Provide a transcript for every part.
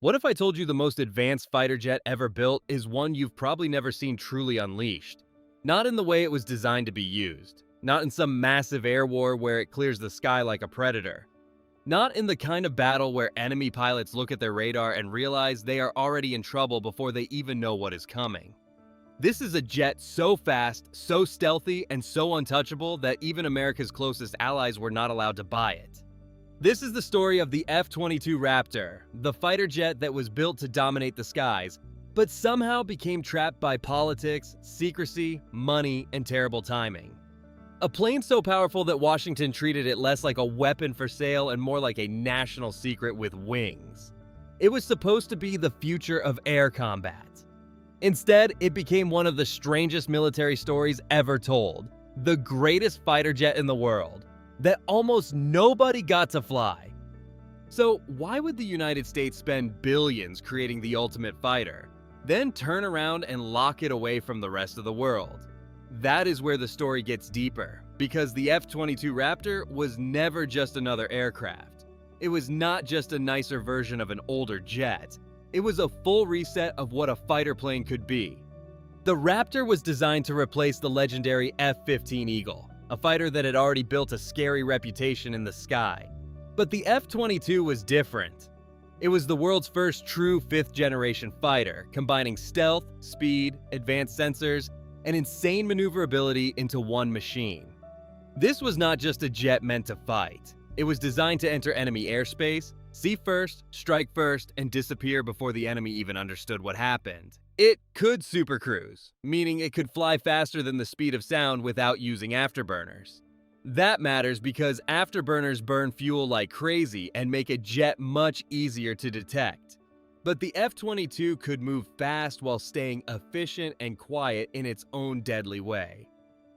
What if I told you the most advanced fighter jet ever built is one you've probably never seen truly unleashed? Not in the way it was designed to be used. Not in some massive air war where it clears the sky like a predator. Not in the kind of battle where enemy pilots look at their radar and realize they are already in trouble before they even know what is coming. This is a jet so fast, so stealthy, and so untouchable that even America's closest allies were not allowed to buy it. This is the story of the F-22 Raptor, the fighter jet that was built to dominate the skies, but somehow became trapped by politics, secrecy, money, and terrible timing. A plane so powerful that Washington treated it less like a weapon for sale and more like a national secret with wings. It was supposed to be the future of air combat. Instead, it became one of the strangest military stories ever told. The greatest fighter jet in the world that almost nobody got to fly. So why would the United States spend billions creating the ultimate fighter, then turn around and lock it away from the rest of the world? That is where the story gets deeper, because the F-22 Raptor was never just another aircraft. It was not just a nicer version of an older jet. It was a full reset of what a fighter plane could be. The Raptor was designed to replace the legendary F-15 Eagle, a fighter that had already built a scary reputation in the sky. But the F-22 was different. It was the world's first true fifth-generation fighter, combining stealth, speed, advanced sensors, and insane maneuverability into one machine. This was not just a jet meant to fight. It was designed to enter enemy airspace, see first, strike first, and disappear before the enemy even understood what happened. It could supercruise, meaning it could fly faster than the speed of sound without using afterburners. That matters because afterburners burn fuel like crazy and make a jet much easier to detect. But the F-22 could move fast while staying efficient and quiet in its own deadly way.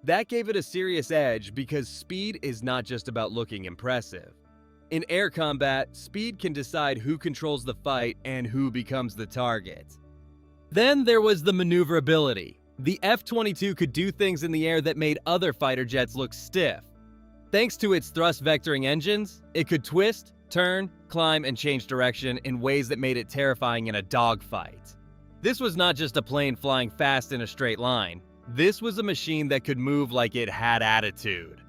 That gave it a serious edge because speed is not just about looking impressive. In air combat, speed can decide who controls the fight and who becomes the target. Then there was the maneuverability. The F-22 could do things in the air that made other fighter jets look stiff. Thanks to its thrust vectoring engines, it could twist, turn, climb, and change direction in ways that made it terrifying in a dogfight. This was not just a plane flying fast in a straight line. This was a machine that could move like it had attitude.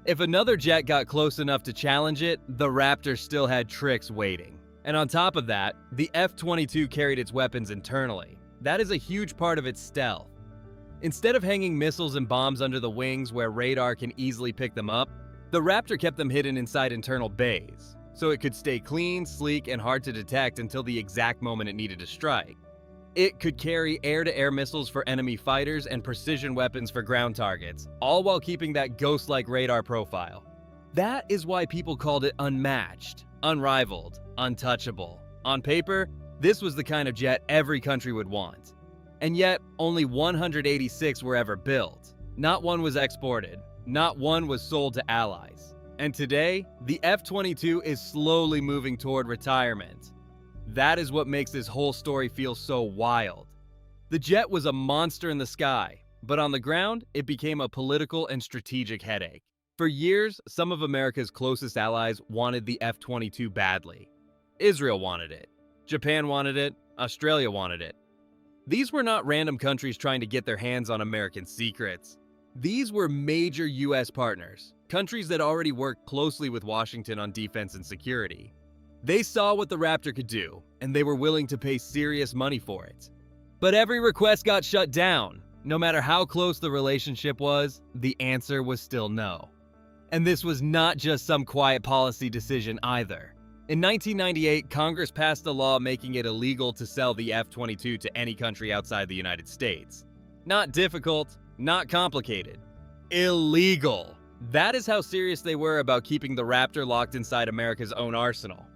If another jet got close enough to challenge it, the Raptor still had tricks waiting. And on top of that, the F-22 carried its weapons internally. That is a huge part of its stealth. Instead of hanging missiles and bombs under the wings where radar can easily pick them up, the Raptor kept them hidden inside internal bays, so it could stay clean, sleek, and hard to detect until the exact moment it needed to strike. It could carry air-to-air missiles for enemy fighters and precision weapons for ground targets, all while keeping that ghost-like radar profile. That is why people called it unmatched, unrivaled, untouchable. On paper, this was the kind of jet every country would want. And yet, only 186 were ever built. Not one was exported. Not one was sold to allies. And today, the F-22 is slowly moving toward retirement. That is what makes this whole story feel so wild. The jet was a monster in the sky, but on the ground, it became a political and strategic headache. For years, some of America's closest allies wanted the F-22 badly. Israel wanted it. Japan wanted it. Australia wanted it. These were not random countries trying to get their hands on American secrets. These were major US partners, countries that already worked closely with Washington on defense and security. They saw what the Raptor could do, and they were willing to pay serious money for it. But every request got shut down. No matter how close the relationship was, the answer was still no. And this was not just some quiet policy decision either. In 1998, Congress passed a law making it illegal to sell the F-22 to any country outside the United States. Not difficult, not complicated. Illegal. That is how serious they were about keeping the Raptor locked inside America's own arsenal.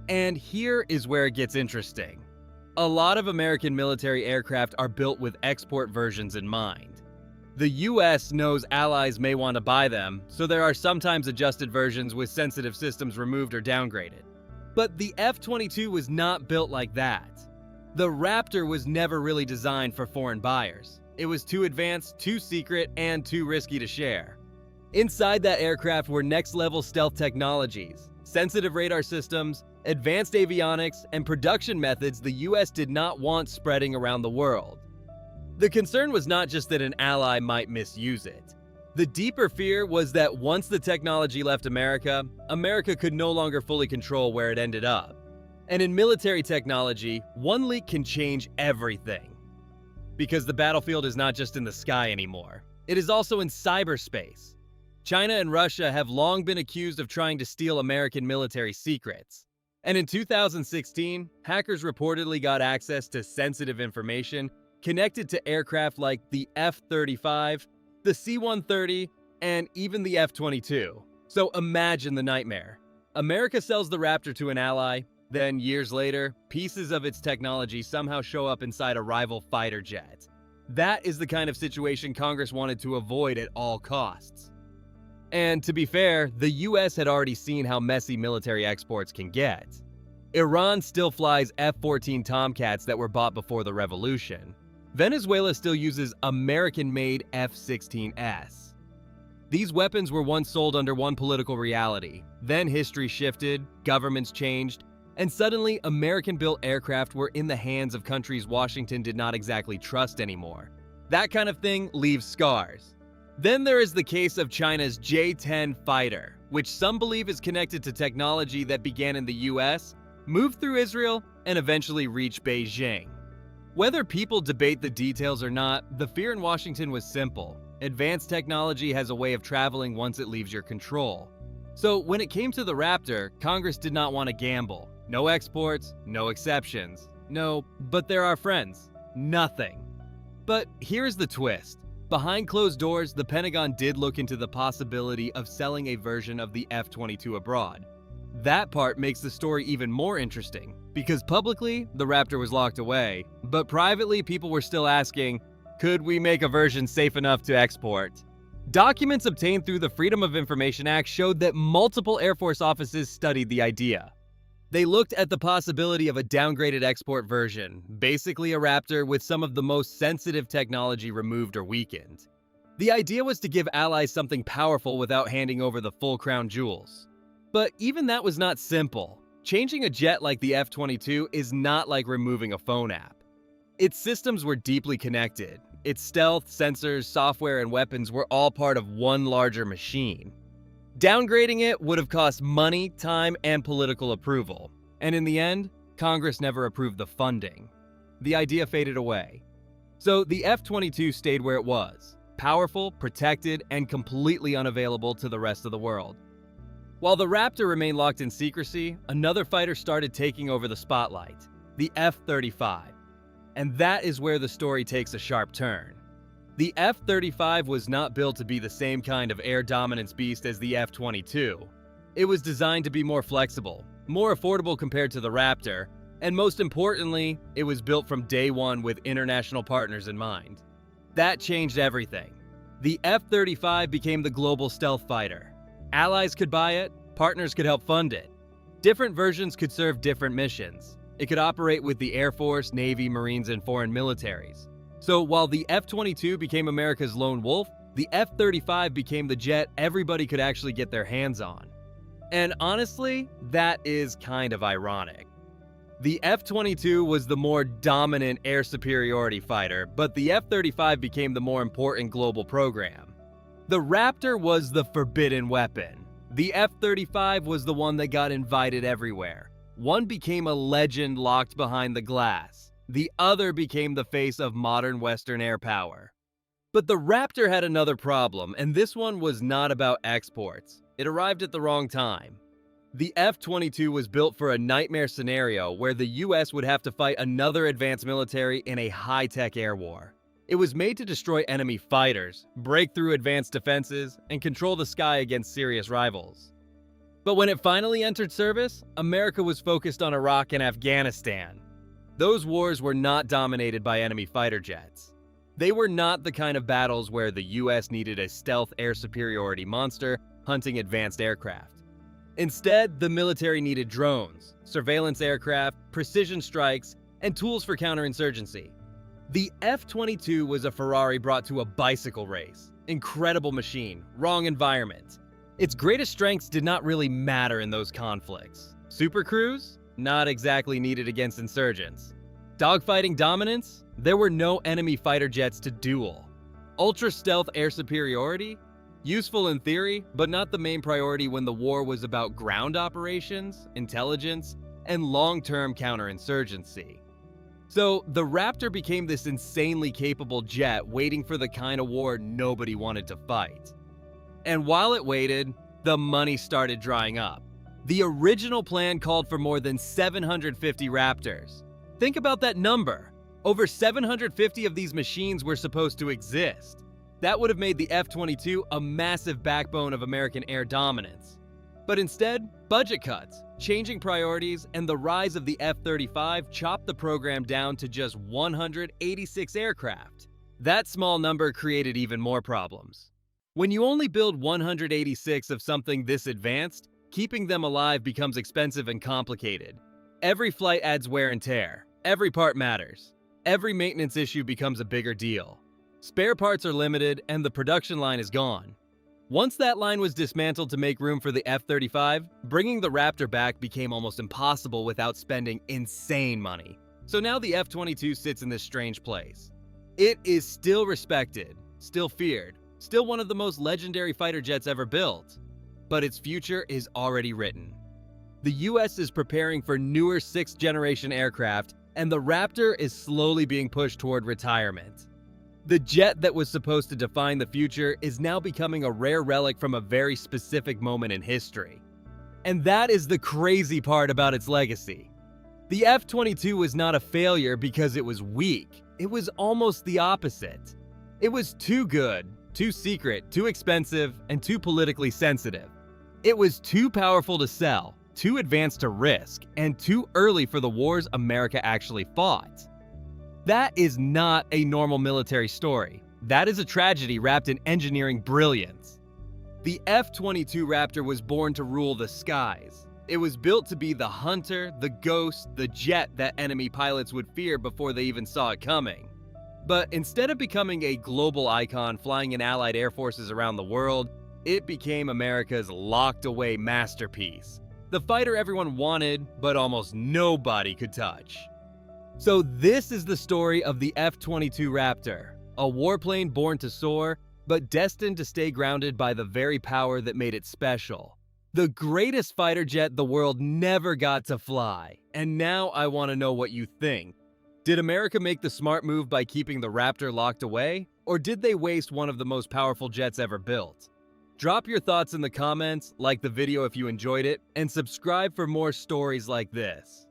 And here is where it gets interesting. A lot of American military aircraft are built with export versions in mind. The US knows allies may want to buy them, so there are sometimes adjusted versions with sensitive systems removed or downgraded. But the F-22 was not built like that. The Raptor was never really designed for foreign buyers. It was too advanced, too secret, and too risky to share. Inside that aircraft were next-level stealth technologies, sensitive radar systems, advanced avionics, and production methods the US did not want spreading around the world. The concern was not just that an ally might misuse it. The deeper fear was that once the technology left America, America could no longer fully control where it ended up. And in military technology, one leak can change everything. Because the battlefield is not just in the sky anymore. It is also in cyberspace. China and Russia have long been accused of trying to steal American military secrets. And in 2016, hackers reportedly got access to sensitive information connected to aircraft like the F-35, the C-130, and even the F-22. So imagine the nightmare. America sells the Raptor to an ally, then years later, pieces of its technology somehow show up inside a rival fighter jet. That is the kind of situation Congress wanted to avoid at all costs. And to be fair, the US had already seen how messy military exports can get. Iran still flies F-14 Tomcats that were bought before the revolution. Venezuela still uses American-made F-16S. These weapons were once sold under one political reality. Then history shifted, governments changed, and suddenly American-built aircraft were in the hands of countries Washington did not exactly trust anymore. That kind of thing leaves scars. Then there is the case of China's J-10 fighter, which some believe is connected to technology that began in the US, moved through Israel, and eventually reached Beijing. Whether people debate the details or not, the fear in Washington was simple. Advanced technology has a way of traveling once it leaves your control. So when it came to the Raptor, Congress did not want to gamble. No exports, no exceptions. No, but they're our friends. Nothing. But here's the twist. Behind closed doors, the Pentagon did look into the possibility of selling a version of the F-22 abroad. That part makes the story even more interesting, because publicly, the Raptor was locked away, but privately, people were still asking, could we make a version safe enough to export? Documents obtained through the Freedom of Information Act showed that multiple Air Force offices studied the idea. They looked at the possibility of a downgraded export version, basically a Raptor with some of the most sensitive technology removed or weakened. The idea was to give allies something powerful without handing over the full crown jewels. But even that was not simple. Changing a jet like the F-22 is not like removing a phone app. Its systems were deeply connected. Its stealth, sensors, software, and weapons were all part of one larger machine. Downgrading it would have cost money, time, and political approval. And in the end, Congress never approved the funding. The idea faded away. So the F-22 stayed where it was, powerful, protected, and completely unavailable to the rest of the world. While the Raptor remained locked in secrecy, another fighter started taking over the spotlight, the F-35. And that is where the story takes a sharp turn. The F-35 was not built to be the same kind of air dominance beast as the F-22. It was designed to be more flexible, more affordable compared to the Raptor, and most importantly, it was built from day one with international partners in mind. That changed everything. The F-35 became the global stealth fighter. Allies could buy it, partners could help fund it. Different versions could serve different missions. It could operate with the Air Force, Navy, Marines, and foreign militaries. So while the F-22 became America's lone wolf, the F-35 became the jet everybody could actually get their hands on. And honestly, that is kind of ironic. The F-22 was the more dominant air superiority fighter, but the F-35 became the more important global program. The Raptor was the forbidden weapon. The F-35 was the one that got invited everywhere. One became a legend locked behind the glass. The other became the face of modern Western air power. But the Raptor had another problem, and this one was not about exports. It arrived at the wrong time. The F-22 was built for a nightmare scenario where the US would have to fight another advanced military in a high-tech air war. It was made to destroy enemy fighters, break through advanced defenses, and control the sky against serious rivals. But when it finally entered service, America was focused on Iraq and Afghanistan. Those wars were not dominated by enemy fighter jets. They were not the kind of battles where the US needed a stealth air superiority monster hunting advanced aircraft. Instead, the military needed drones, surveillance aircraft, precision strikes, and tools for counterinsurgency. The F-22 was a Ferrari brought to a bicycle race. Incredible machine, wrong environment. Its greatest strengths did not really matter in those conflicts. Supercruise? Not exactly needed against insurgents. Dogfighting dominance? There were no enemy fighter jets to duel. Ultra-stealth air superiority? Useful in theory, but not the main priority when the war was about ground operations, intelligence, and long-term counterinsurgency. So, the Raptor became this insanely capable jet waiting for the kind of war nobody wanted to fight. And while it waited, the money started drying up. The original plan called for more than 750 Raptors. Think about that number. Over 750 of these machines were supposed to exist. That would have made the F-22 a massive backbone of American air dominance. But instead, budget cuts, changing priorities, and the rise of the F-35 chopped the program down to just 186 aircraft. That small number created even more problems. When you only build 186 of something this advanced, keeping them alive becomes expensive and complicated. Every flight adds wear and tear. Every part matters. Every maintenance issue becomes a bigger deal. Spare parts are limited, and the production line is gone. Once that line was dismantled to make room for the F-35, bringing the Raptor back became almost impossible without spending insane money. So now the F-22 sits in this strange place. It is still respected, still feared, still one of the most legendary fighter jets ever built. But its future is already written. The US is preparing for newer 6th-generation aircraft, and the Raptor is slowly being pushed toward retirement. The jet that was supposed to define the future is now becoming a rare relic from a very specific moment in history. And that is the crazy part about its legacy. The F-22 was not a failure because it was weak. It was almost the opposite. It was too good, too secret, too expensive, and too politically sensitive. It was too powerful to sell, too advanced to risk, and too early for the wars America actually fought. That is not a normal military story. That is a tragedy wrapped in engineering brilliance. The F-22 Raptor was born to rule the skies. It was built to be the hunter, the ghost, the jet that enemy pilots would fear before they even saw it coming. But instead of becoming a global icon flying in allied air forces around the world, it became America's locked-away masterpiece. The fighter everyone wanted, but almost nobody could touch. So this is the story of the F-22 Raptor, a warplane born to soar, but destined to stay grounded by the very power that made it special. The greatest fighter jet the world never got to fly, and now I want to know what you think. Did America make the smart move by keeping the Raptor locked away, or did they waste one of the most powerful jets ever built? Drop your thoughts in the comments, like the video if you enjoyed it, and subscribe for more stories like this.